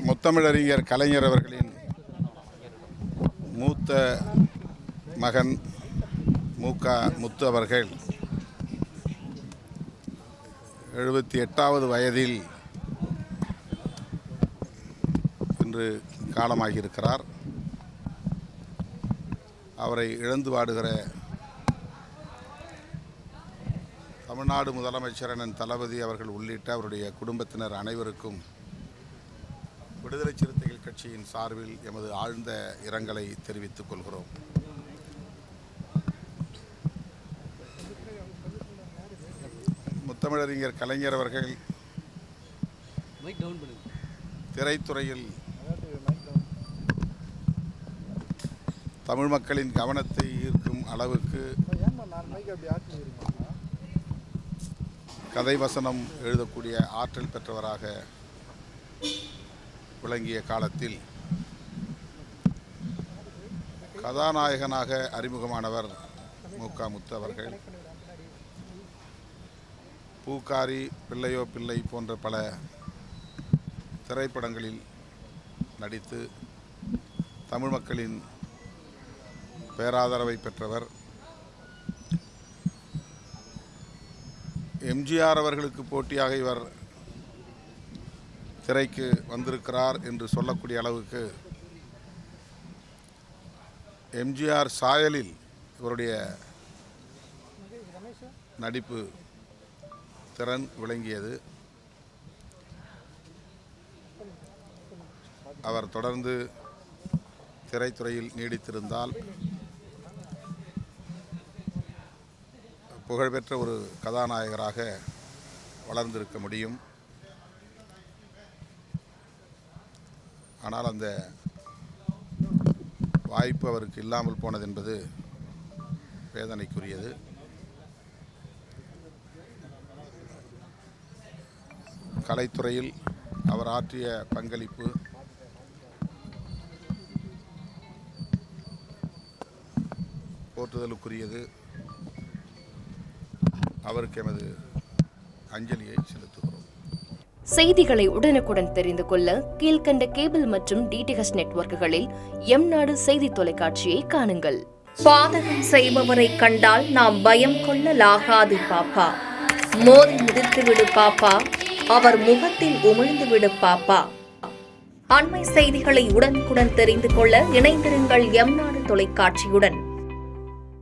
முத்தமிழறிஞர் கலைஞர் அவர்களின் மூத்த மகன் மு.க. முத்து அவர்கள் 78வது வயதில் இன்று காலமாகியிருக்கிறார். அவரை இழந்து வாடுகிற தமிழ்நாடு முதலமைச்சர் அண்ணன் தளபதி அவர்கள் உள்ளிட்ட அவருடைய குடும்பத்தினர் அனைவருக்கும் விடுதலை சிறுத்தைகள் கட்சியின் சார்பில் எமது ஆழ்ந்த இரங்கலை தெரிவித்துக் கொள்கிறோம். முத்தமிழறிஞர் கலைஞர் அவர்கள் திரைத்துறையில் தமிழ் மக்களின் கவனத்தை ஈர்க்கும் அளவுக்கு கதை வசனம் எழுதக்கூடிய ஆற்றல் பெற்றவராக விளங்கிய காலத்தில் கதாநாயகனாக அறிமுகமானவர் மு.க. முத்து அவர்கள். பூக்காரி, பிள்ளையோ பிள்ளை போன்ற பல திரைப்படங்களில் நடித்து தமிழ் மக்களின் பேராதரவை பெற்றவர். எம்ஜிஆர் அவர்களுக்கு போட்டியாக இவர் திரைக்கு வந்திருக்கிறார் என்று சொல்லக்கூடிய அளவுக்கு எம்ஜிஆர் சாயலில் இவருடைய நடிப்பு திறன் விளங்கியது. அவர் தொடர்ந்து திரைத்துறையில் நீடித்திருந்தால் புகழ்பெற்ற ஒரு கதாநாயகராக வளர்ந்திருக்க முடியும். ஆனால் அந்த வாய்ப்பு அவருக்கு இல்லாமல் போனது என்பது வேதனைக்குரியது. கலைத்துறையில் அவர் ஆற்றிய பங்களிப்பு போற்றுதலுக்குரியது. அவருக்கு எமது அஞ்சலியை செலுத்துகிறோம். செய்திகளை உடனுக்குடன் தெரிந்து கொள்ள கீழ்கண்ட கேபிள் மற்றும் டிடிஎச் நெட்வொர்க்குகளில் எம்நாடு செய்தி தொலைக்காட்சியை காணுங்கள். பாதகம் செய்பவரை கண்டால் நாம் பயம் கொள்ளலாகாது பாப்பா. மோதி மிதித்துவிடு பாப்பா, அவர் முகத்தில் உமிழ்ந்துவிடு பாப்பா. அண்மை செய்திகளை உடனுக்குடன் தெரிந்து கொள்ள இணைந்திருங்கள் எம்நாடு தொலைக்காட்சியுடன்.